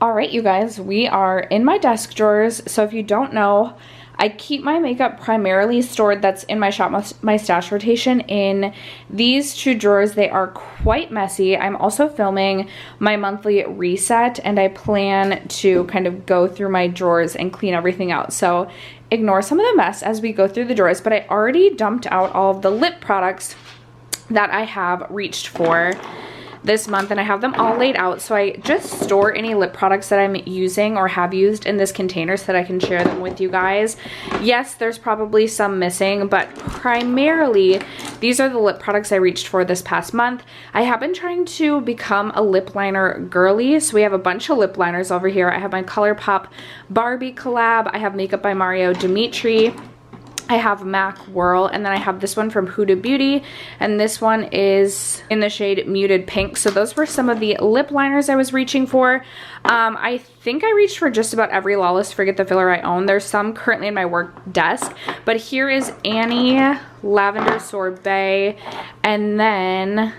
All right, you guys, we are in my desk drawers. So if you don't know, I keep my makeup primarily stored, that's in my shop, my stash rotation, in these two drawers. They are quite messy. I'm also filming my monthly reset, and I plan to kind of go through my drawers and clean everything out. So ignore some of the mess as we go through the drawers, but I already dumped out all of the lip products that I have reached for this month, and I have them all laid out. So I just store any lip products that I'm using or have used in this container so that I can share them with you guys. Yes, there's probably some missing, but primarily these are the lip products I reached for this past month. I have been trying to become a lip liner girly, so we have a bunch of lip liners over here. I have my ColourPop Barbie collab, I have Makeup by Mario Dimitri, I have MAC Whirl, and then I have this one from Huda Beauty, and this one is in the shade Muted Pink. So those were some of the lip liners I was reaching for. I think I reached for just about every Lawless Forget the Filler I own. There's some currently in my work desk, but here is Annie Lavender Sorbet, and then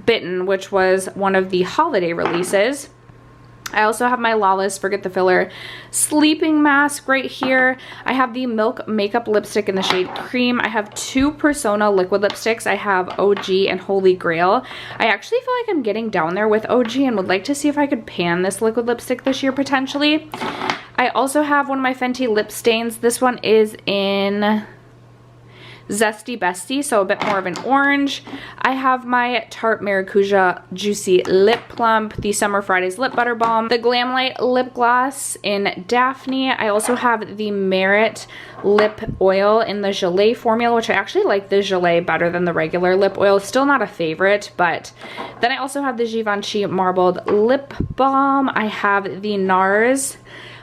Bitten, which was one of the holiday releases. I also have my Lawless Forget the Filler sleeping mask right here. I have the Milk Makeup lipstick in the shade Cream. I have two Persona liquid lipsticks. I have OG and Holy Grail. I actually feel like I'm getting down there with OG and would like to see if I could pan this liquid lipstick this year potentially. I also have one of my Fenty lip stains. This one is in Zesty Bestie, so a bit more of an orange. I have my Tarte Maracuja Juicy Lip Plump, the Summer Fridays Lip Butter Balm, the Glamlight Lip Gloss in Daphne. I also have the Merit Lip Oil in the Gelée formula, which I actually like the Gelée better than the regular lip oil. Still not a favorite, but then I also have the Givenchy Marbled Lip Balm. I have the NARS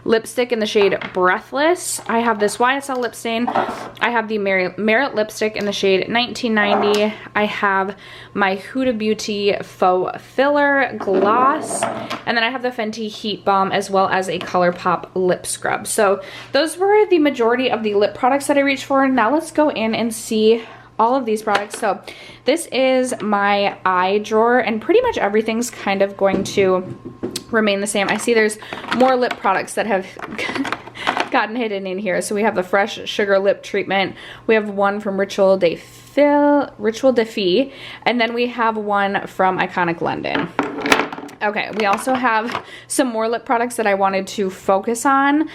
lipstick in the shade Breathless. I have this YSL lip stain. I have the Merit lipstick in the shade 1990. I have my Huda Beauty Faux Filler Gloss. And then I have the Fenty Heat Balm as well as a ColourPop lip scrub. So those were the majority of the lip products that I reached for. Now let's go in and see all of these products. So this is my eye drawer, and pretty much everything's kind of going to remain the same. I see there's more lip products that have gotten hidden in here. So we have the Fresh Sugar Lip Treatment. We have one from Ritual de Fille, and then we have one from Iconic London. Okay, we also have some more lip products that I wanted to focus on.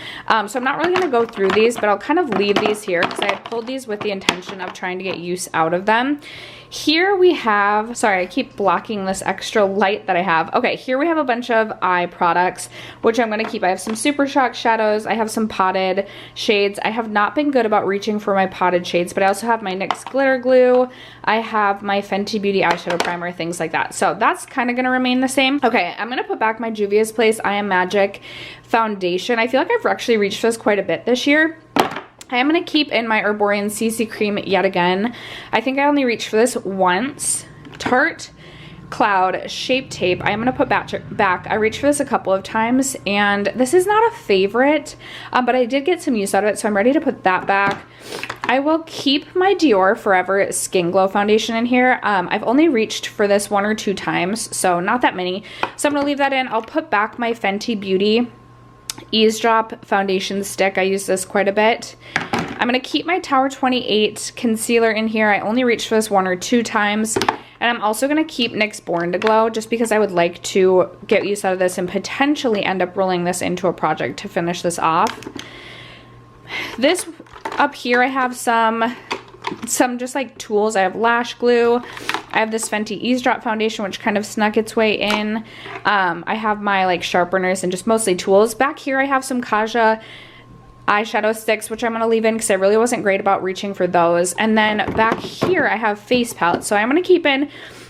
So I'm not really going to go through these, but I'll kind of leave these here because I had pulled these with the intention of trying to get use out of them. Here we have, sorry, I keep blocking this extra light that I have. Okay, here we have a bunch of eye products, which I'm going to keep. I have some Super Shock shadows. I have some potted shades. I have not been good about reaching for my potted shades, but I also have my NYX Glitter Glue. I have my Fenty Beauty eyeshadow primer, things like that. So that's kind of going to remain the same. Okay, I'm going to put back my Juvia's Place I Am Magic foundation. I feel like I've actually reached this quite a bit this year. I am going to keep in my Herborian CC Cream yet again. I think I only reached for this once. Tarte Cloud Shape Tape. I am going to put back. I reached for this a couple of times, and this is not a favorite, but I did get some use out of it, so I'm ready to put that back. I will keep my Dior Forever Skin Glow foundation in here. I've only reached for this one or two times, so not that many. So I'm going to leave that in. I'll put back my Fenty Beauty Eavesdrop foundation stick. I use this quite a bit. I'm going to keep my Tower 28 concealer in here. I only reached for this one or two times. And I'm also going to keep NYX Born to Glow just because I would like to get use out of this and potentially end up rolling this into a project to finish this off. This up here, I have some just like tools. I have lash glue. I have this Fenty Eavesdrop foundation, which kind of snuck its way in. I have my like sharpeners and just mostly tools. Back here, I have some Kaja eyeshadow sticks, which I'm going to leave in because I really wasn't great about reaching for those. And then back here, I have face palettes. So I'm going to keep in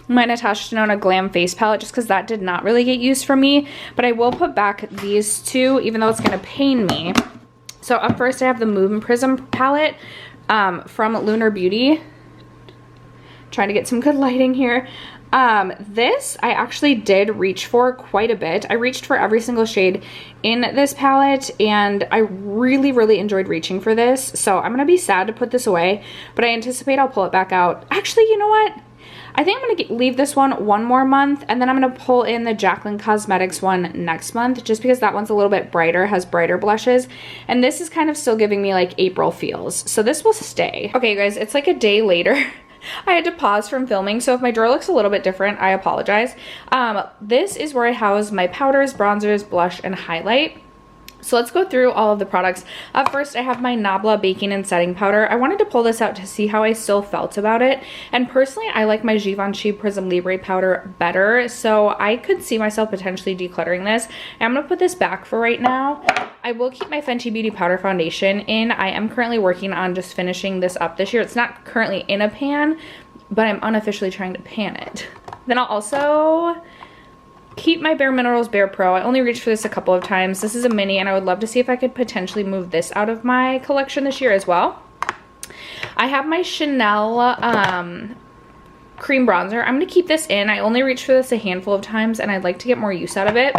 my Natasha Denona Glam face palette just because that did not really get used for me. But I will put back these two, even though it's going to pain me. So up first, I have the Move and Prism palette from Lunar Beauty. Trying to get some good lighting here. This I actually did reach for quite a bit. I reached for every single shade in this palette, and I really enjoyed reaching for this. So I'm gonna be sad to put this away, but I anticipate I'll pull it back out. Actually, you know what? I think I'm gonna leave this one more month, and then I'm gonna pull in the Jaclyn Cosmetics one next month, just because that one's a little bit brighter, has brighter blushes, and this is kind of still giving me like April feels, so this will stay. Okay guys, it's like a day later. I had to pause from filming, so if my drawer looks a little bit different, I apologize. This is where I house my powders, bronzers, blush, and highlight. So let's go through all of the products. First, I have my Nabla Baking and Setting Powder. I wanted to pull this out to see how I still felt about it. And personally, I like my Givenchy Prism Libre powder better. So I could see myself potentially decluttering this. And I'm going to put this back for right now. I will keep my Fenty Beauty Powder Foundation in. I am currently working on just finishing this up this year. It's not currently in a pan, but I'm unofficially trying to pan it. Then I'll also keep my Bare Minerals Bare Pro. I only reached for this a couple of times. This is a mini, and I would love to see if I could potentially move this out of my collection this year as well. I have my Chanel cream bronzer. I'm going to keep this in. I only reached for this a handful of times, and I'd like to get more use out of it.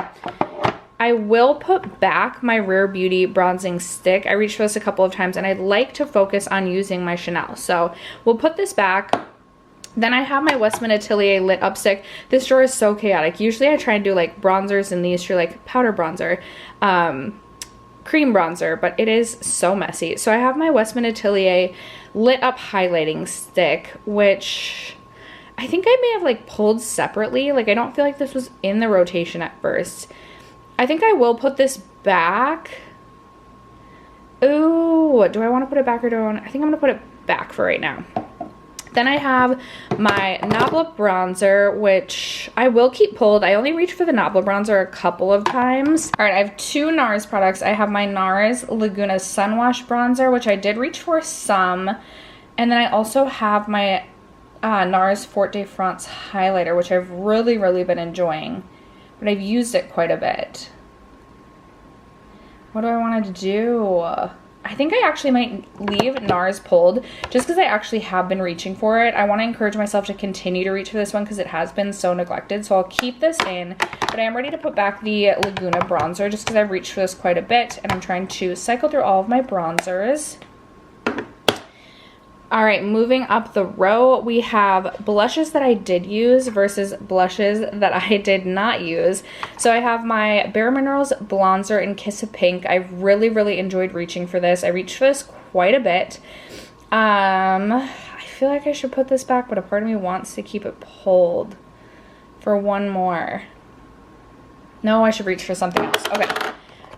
I will put back my Rare Beauty bronzing stick. I reached for this a couple of times, and I'd like to focus on using my Chanel. So we'll put this back. Then I have my Westman Atelier Lit Up Stick. This drawer is so chaotic. Usually I try and do like bronzers in these for like powder bronzer, cream bronzer, but it is so messy. So I have my Westman Atelier Lit Up Highlighting Stick, which I think I may have like pulled separately. Like I don't feel like this was in the rotation at first. I think I will put this back. Ooh, do I want to put it back or do I want to? I think I'm going to put it back for right now. Then I have my Nabla bronzer, which I will keep pulled. I only reached for the Nabla bronzer a couple of times. All right, I have two NARS products. I have my NARS Laguna Sunwash bronzer, which I did reach for some. And then I also have my NARS Fort de France highlighter, which I've really, really been enjoying. But I've used it quite a bit. What do I want to do? I think I actually might leave NARS pulled just because I actually have been reaching for it. I want to encourage myself to continue to reach for this one because it has been so neglected. So I'll keep this in, but I am ready to put back the Laguna bronzer just because I've reached for this quite a bit and I'm trying to cycle through all of my bronzers. All right, moving up the row, we have blushes that I did use versus blushes that I did not use. So I have my Bare Minerals Blonzer in Kiss of Pink. I really, really enjoyed reaching for this. I reached for this quite a bit. I feel like I should put this back, but a part of me wants to keep it pulled for one more. No, I should reach for something else. Okay.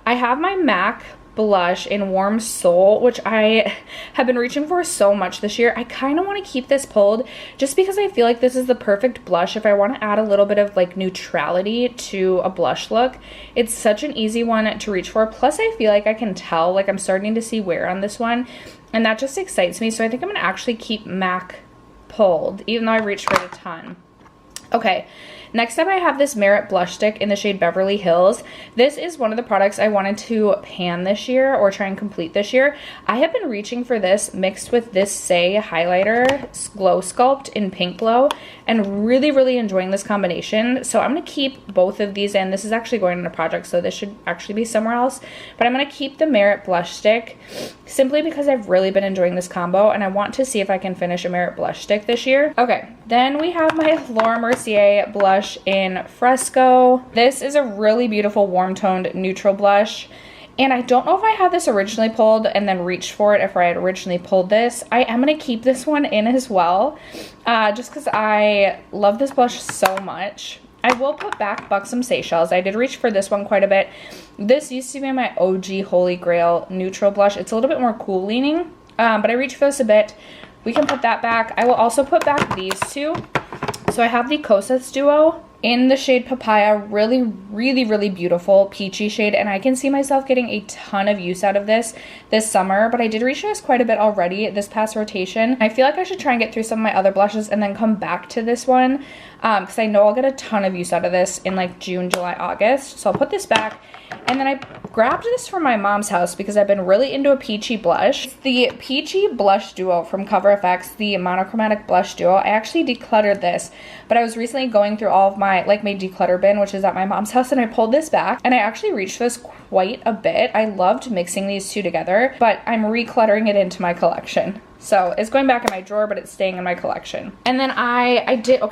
I have my MAC blush in Warm Soul, which I have been reaching for so much this year. I kind of want to keep this pulled just because I feel like this is the perfect blush if I want to add a little bit of like neutrality to a blush look. It's such an easy one to reach for. Plus I feel like I can tell, like I'm starting to see wear on this one, and that just excites me. So I think I'm going to actually keep MAC pulled, even though I reached for it a ton. Okay, next up I have this Merit Blush Stick in the shade Beverly Hills. This is one of the products I wanted to pan this year or try and complete this year. I have been reaching for this mixed with this Say highlighter, Glow Sculpt in Pink Glow, and really, really enjoying this combination. So I'm going to keep both of these in. This is actually going in a project, so this should actually be somewhere else. But I'm going to keep the Merit Blush Stick simply because I've really been enjoying this combo, and I want to see if I can finish a Merit Blush Stick this year. Okay, then we have my Laura Mercier blush in Fresco. This is a really beautiful warm toned neutral blush, and I don't know if I had this originally pulled and then reached for it if I had originally pulled this. I am going to keep this one in as well, just because I love this blush so much. I will put back Buxom Seychelles. I did reach for this one quite a bit. This used to be my OG Holy Grail neutral blush. It's a little bit more cool leaning, but I reached for this a bit. We can put that back. I will also put back these two. So I have the Kosas Duo in the shade Papaya. Really, really, really beautiful peachy shade, and I can see myself getting a ton of use out of this summer, but I did reach this quite a bit already this past rotation. I feel like I should try and get through some of my other blushes and then come back to this one because I know I'll get a ton of use out of this in like June, July, August. So I'll put this back. And then I grabbed this from my mom's house because I've been really into a peachy blush. It's the Peachy Blush Duo from Cover FX, the monochromatic blush duo. I actually decluttered this, but I was recently going through all of my declutter bin, which is at my mom's house, and I pulled this back, and I actually reached this quite a bit. I loved mixing these two together, but I'm recluttering it into my collection. So it's going back in my drawer, but it's staying in my collection. And then I did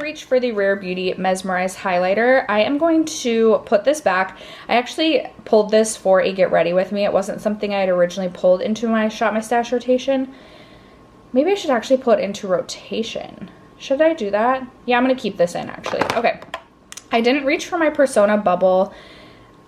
reach for the Rare Beauty Mesmerize highlighter. I am going to put this back. I actually pulled this for a get ready with me. It wasn't something I had originally pulled into my Shop My Stash rotation. Maybe I should actually pull it into rotation. Should I do that? Yeah, I'm gonna keep this in actually. Okay. I didn't reach for my Persona Bubble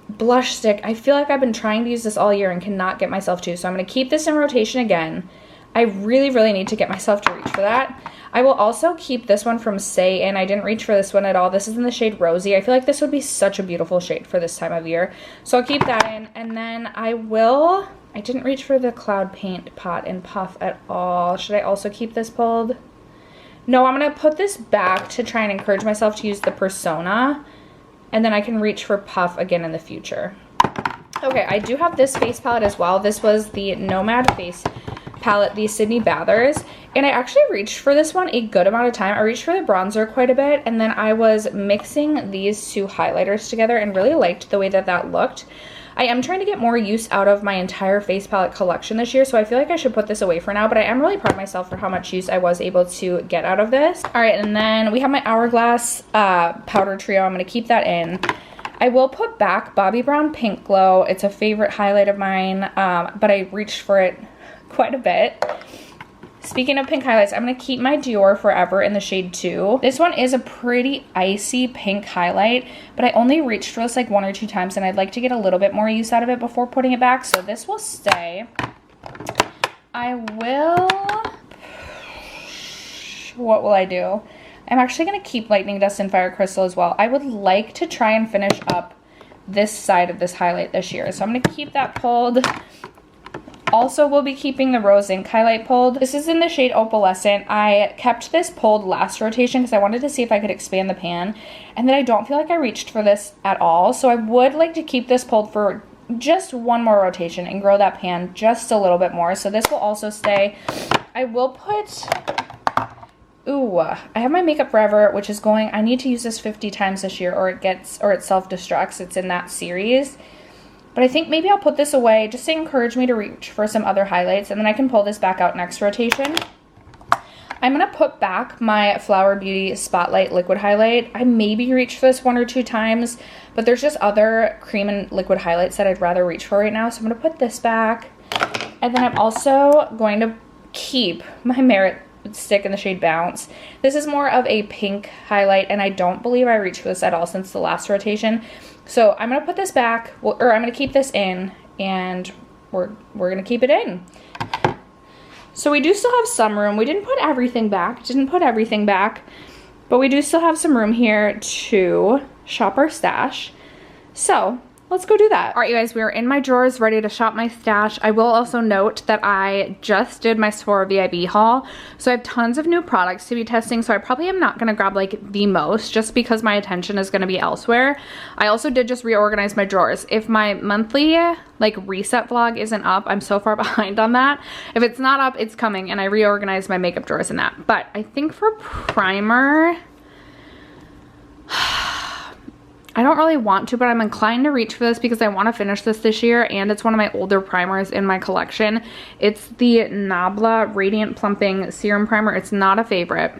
blush stick. I feel like I've been trying to use this all year and cannot get myself to, so I'm gonna keep this in rotation again. I really, really need to get myself to reach for that. I will also keep this one from Say In. I didn't reach for this one at all. This is in the shade Rosy. I feel like this would be such a beautiful shade for this time of year. So I'll keep that in. And then I didn't reach for the Cloud Paint Pot and Puff at all. Should I also keep this pulled? No, I'm going to put this back to try and encourage myself to use the Persona. And then I can reach for Puff again in the future. Okay, I do have this face palette as well. This was the Nomad Face palette, the Sydney Bathers, and I actually reached for this one a good amount of time. I reached for the bronzer quite a bit, and then I was mixing these two highlighters together and really liked the way that that looked. I am trying to get more use out of my entire face palette collection this year, so I feel like I should put this away for now, but I am really proud of myself for how much use I was able to get out of this. All right, and then we have my Hourglass powder trio. I'm going to keep that in. I will put back Bobbi Brown Pink Glow. It's a favorite highlight of mine, but I reached for it quite a bit. Speaking of pink highlights, I'm going to keep my Dior Forever in the shade 2. This one is a pretty icy pink highlight, but I only reached for this like 1 or 2 times, and I'd like to get a little bit more use out of it before putting it back, so this will stay. What will I do? I'm actually going to keep Lightning Dust and Fire Crystal as well. I would like to try and finish up this side of this highlight this year, so I'm going to keep that pulled. Also, we'll be keeping the Rose Ink highlight pulled. This is in the shade Opalescent. I kept this pulled last rotation because I wanted to see if I could expand the pan, and then I don't feel like I reached for this at all, so I would like to keep this pulled for just one more rotation and grow that pan just a little bit more. So this will also stay. I will put... Ooh, I have my Makeup Forever, which is going... I need to use this 50 times this year or it self-destructs. It's in that series. But I think maybe I'll put this away just to encourage me to reach for some other highlights, and then I can pull this back out next rotation. I'm going to put back my Flower Beauty Spotlight Liquid Highlight. I maybe reached for this 1 or 2 times, but there's just other cream and liquid highlights that I'd rather reach for right now, so I'm going to put this back. And then I'm also going to keep my Merit stick in the shade Bounce. This is more of a pink highlight, and I don't believe I reached for this at all since the last rotation. So I'm going to put this back, or I'm going to keep this in, and we're going to keep it in. So we do still have some room. We didn't put everything back, but we do still have some room here to shop our stash. So let's go do that. All right, you guys, we are in my drawers ready to shop my stash. I will also note that I just did my Sephora VIB haul, so I have tons of new products to be testing, so I probably am not gonna grab like the most just because my attention is gonna be elsewhere. I also did just reorganize my drawers. If my monthly like reset vlog isn't up, I'm so far behind on that. If it's not up, it's coming, and I reorganized my makeup drawers in that. But I think for primer, I don't really want to, but I'm inclined to reach for this because I want to finish this year, and it's one of my older primers in my collection. It's the Nabla Radiant Plumping Serum Primer. It's not a favorite.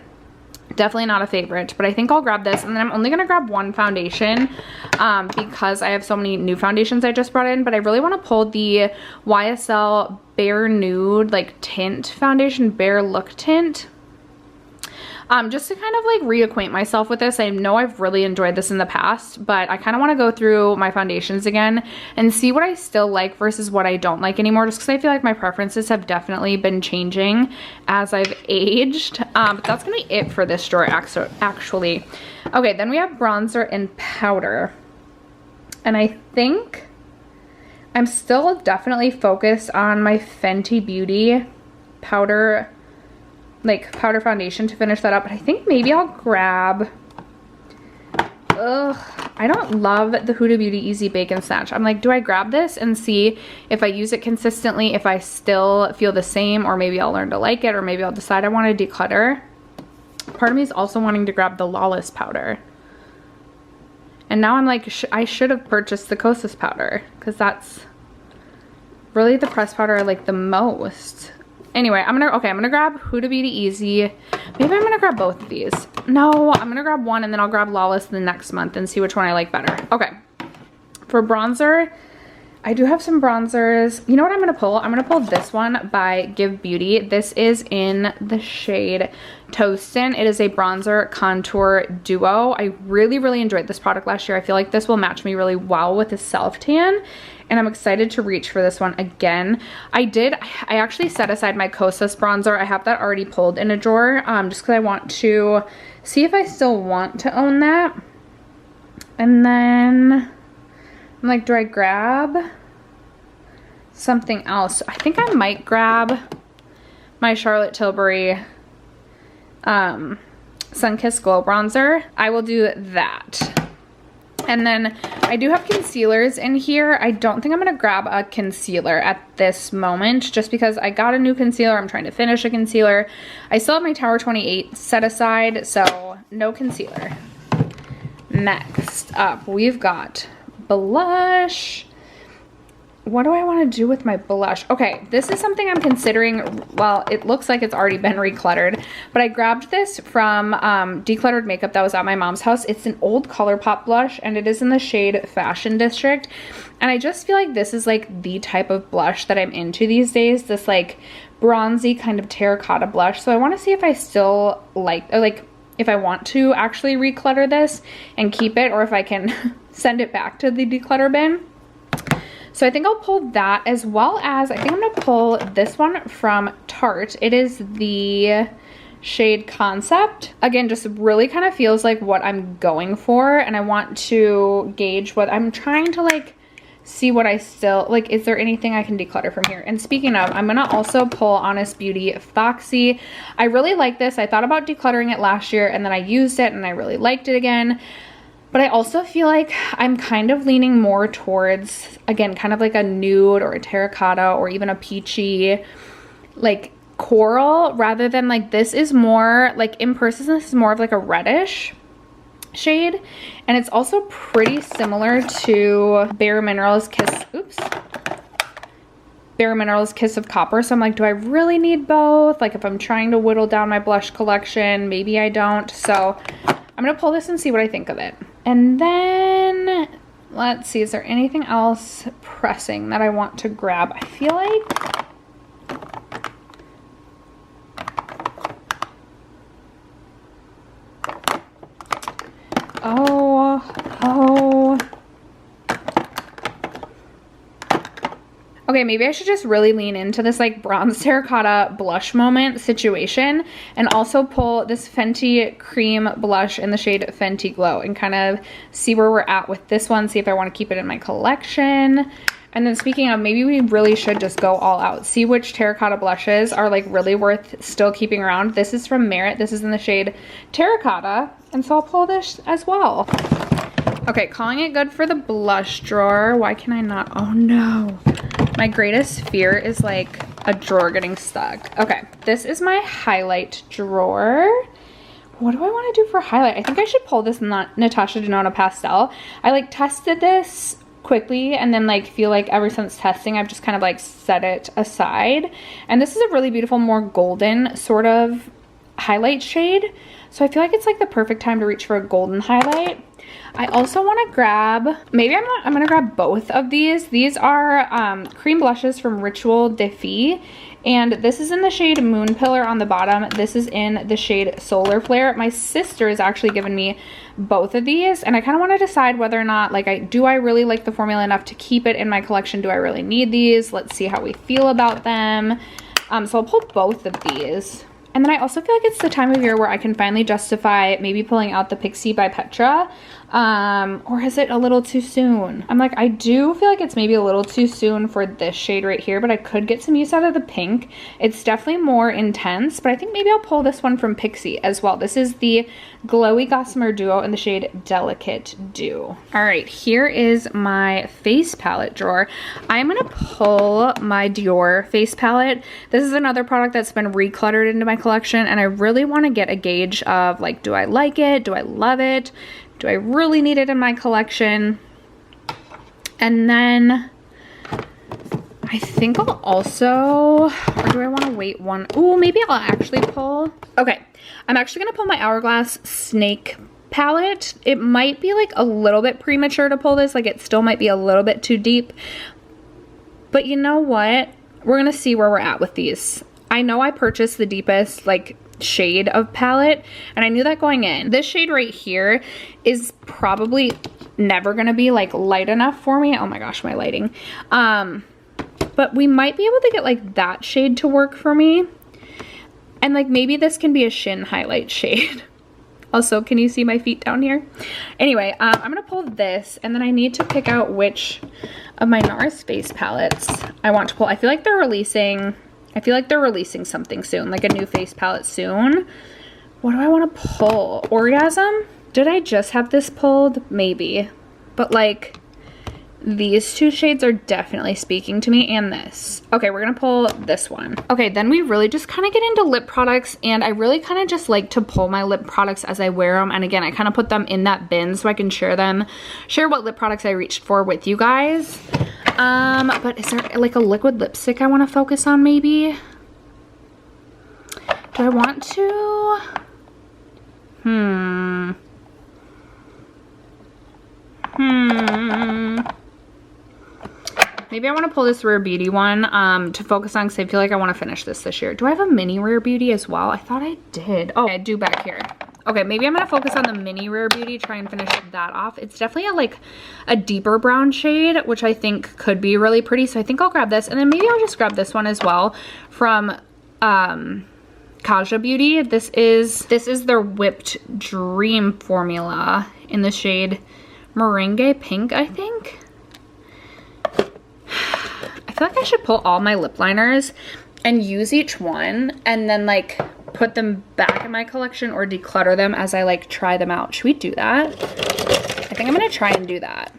Definitely not a favorite, but I think I'll grab this, and then I'm only going to grab one foundation because I have so many new foundations I just brought in, but I really want to pull the YSL Bare Nude like tint foundation, Bare Look tint. Just to kind of like reacquaint myself with this. I know I've really enjoyed this in the past, but I kind of want to go through my foundations again and see what I still like versus what I don't like anymore, just because I feel like my preferences have definitely been changing as I've aged. But that's gonna be it for this drawer actually. Okay, then we have bronzer and powder, and I think I'm still definitely focused on my Fenty Beauty powder foundation to finish that up, but I think maybe I'll grab, I don't love the Huda Beauty Easy Bake and Snatch. I'm like, do I grab this and see if I use it consistently, if I still feel the same, or maybe I'll learn to like it, or maybe I'll decide I want to declutter. Part of me is also wanting to grab the Lawless powder, and now I'm like, I should have purchased the Kosas powder because that's really the pressed powder I like the most. Anyway, I'm gonna grab Huda Beauty Easy. Maybe I'm gonna grab both of these. No, I'm gonna grab one and then I'll grab Lawless the next month and see which one I like better. Okay, for bronzer, I do have some bronzers. You know what I'm gonna pull? I'm gonna pull this one by Give Beauty. This is in the shade Toastin'. It is a bronzer contour duo. I really, really enjoyed this product last year. I feel like this will match me really well with a self tan, and I'm excited to reach for this one again. I actually set aside my Kosas bronzer. I have that already pulled in a drawer, just because I want to see if I still want to own that. And then I'm like, do I grab something else? I think I might grab my Charlotte Tilbury Sunkissed Glow Bronzer. I will do that. And then I do have concealers in here. I don't think I'm gonna grab a concealer at this moment, just because I got a new concealer. I'm trying to finish a concealer. I still have my Tower 28 set aside, so no concealer. Next up, we've got blush. What do I want to do with my blush? Okay, this is something I'm considering. Well, it looks like it's already been recluttered, but I grabbed this from Decluttered Makeup that was at my mom's house. It's an old ColourPop blush, and it is in the shade Fashion District. And I just feel like this is like the type of blush that I'm into these days, this like bronzy kind of terracotta blush. So I want to see if I still like if I want to actually reclutter this and keep it, or if I can send it back to the declutter bin. So I think I'll pull that, as well as I think I'm gonna pull this one from Tarte. It is the shade Concept. Again, just really kind of feels like what I'm going for, and I want to gauge what I'm trying to like see what I still like. Is there anything I can declutter from here? And speaking of, I'm gonna also pull Honest Beauty Foxy. I really like this. I thought about decluttering it last year, and then I used it and I really liked it again. But I also feel like I'm kind of leaning more towards, again, kind of like a nude or a terracotta or even a peachy, like coral, rather than like, this is more like, in person, this is more of like a reddish shade. And it's also pretty similar to Bare Minerals Bare Minerals Kiss of Copper. So I'm like, do I really need both? Like, if I'm trying to whittle down my blush collection, maybe I don't. So I'm gonna pull this and see what I think of it. And then let's see, is there anything else pressing that I want to grab? I feel like okay, maybe I should just really lean into this like bronze terracotta blush moment situation, and also pull this Fenty cream blush in the shade Fenty Glow and kind of see where we're at with this one, see if I want to keep it in my collection. And then speaking of, maybe we really should just go all out, see which terracotta blushes are like really worth still keeping around. This is from Merit. This is in the shade Terracotta, and so I'll pull this as well. Okay, calling it good for the blush drawer. Why can I not? Oh no. My greatest fear is like a drawer getting stuck. Okay, this is my highlight drawer. What do I want to do for highlight? I think I should pull this Natasha Denona Pastel. I like tested this quickly, and then like feel like ever since testing I've just kind of like set it aside. And this is a really beautiful, more golden sort of highlight shade. So I feel like it's like the perfect time to reach for a golden highlight. I also want to grab, maybe I'm going to grab both of these. These are cream blushes from Ritual Defy, and this is in the shade Moon Pillar on the bottom. This is in the shade Solar Flare. My sister has actually given me both of these, and I kind of want to decide whether or not, like, do I really like the formula enough to keep it in my collection? Do I really need these? Let's see how we feel about them. So I'll pull both of these. And then I also feel like it's the time of year where I can finally justify maybe pulling out the Pixie by Petra. Or is it a little too soon? I'm like, I do feel like it's maybe a little too soon for this shade right here, but I could get some use out of the pink. It's definitely more intense, but I think maybe I'll pull this one from Pixie as well. This is the Glowy Gossamer Duo in the shade Delicate Dew. All right, here is my face palette drawer. I'm gonna pull my Dior face palette. This is another product that's been recluttered into my collection, and I really wanna get a gauge of like, do I like it? Do I love it? Do I really need it in my collection? And then I think I'll also, or do I want to wait one? Ooh, maybe I'll actually pull. Okay, I'm actually going to pull my Hourglass Snake palette. It might be like a little bit premature to pull this. Like it still might be a little bit too deep. But you know what? We're going to see where we're at with these. I know I purchased the deepest like shade of palette and I knew that going in. This shade right here is probably never going to be like light enough for me. Oh my gosh, my lighting. But we might be able to get like that shade to work for me. And like maybe this can be a shin highlight shade. Also, can you see my feet down here? Anyway, I'm gonna pull this and then I need to pick out which of my NARS face palettes I want to pull. I feel like they're releasing something soon, like a new face palette soon. What do I want to pull? Orgasm? Did I just have this pulled? Maybe. But like, these two shades are definitely speaking to me, and this. Okay, we're gonna pull this one. Okay, then we really just kind of get into lip products, and I really kind of just like to pull my lip products as I wear them. And again, I kind of put them in that bin so I can share what lip products I reached for with you guys. But is there like a liquid lipstick I want to focus on maybe? Do I want to? Maybe I want to pull this Rare Beauty one to focus on because I feel like I want to finish this year. Do I have a mini Rare Beauty as well? I thought I did. Oh, I do back here. Okay, maybe I'm going to focus on the mini Rare Beauty, try and finish that off. It's definitely a deeper brown shade, which I think could be really pretty. So I think I'll grab this. And then maybe I'll just grab this one as well from Kaja Beauty. This is their Whipped Dream formula in the shade Meringue Pink, I think. I feel like I should pull all my lip liners and use each one and then like put them back in my collection or declutter them as I like try them out. Should we do that? I think I'm gonna try and do that.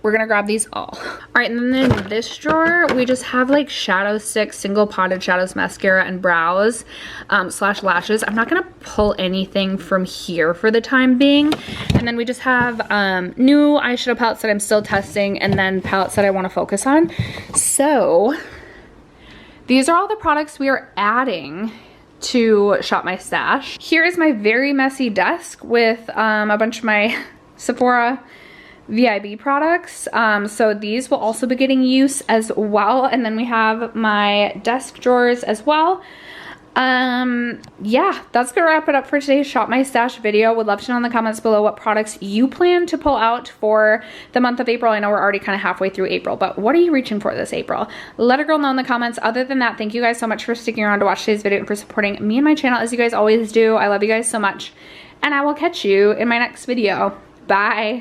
We're gonna grab these all. All right, and then in this drawer, we just have like Shadow Stick, Single Potted Shadows Mascara and Brows slash lashes. I'm not gonna pull anything from here for the time being. And then we just have new eyeshadow palettes that I'm still testing and then palettes that I wanna focus on. So these are all the products we are adding to Shop My Stash. Here is my very messy desk with a bunch of my Sephora VIB products. So these will also be getting use as well. And then we have my desk drawers as well. Yeah, that's gonna wrap it up for today's Shop My Stash video. Would love to know in the comments below what products you plan to pull out for the month of April. I know we're already kind of halfway through April, but what are you reaching for this April? Let a girl know in the comments. Other than that, thank you guys so much for sticking around to watch today's video and for supporting me and my channel as you guys always do. I love you guys so much, and I will catch you in my next video. Bye.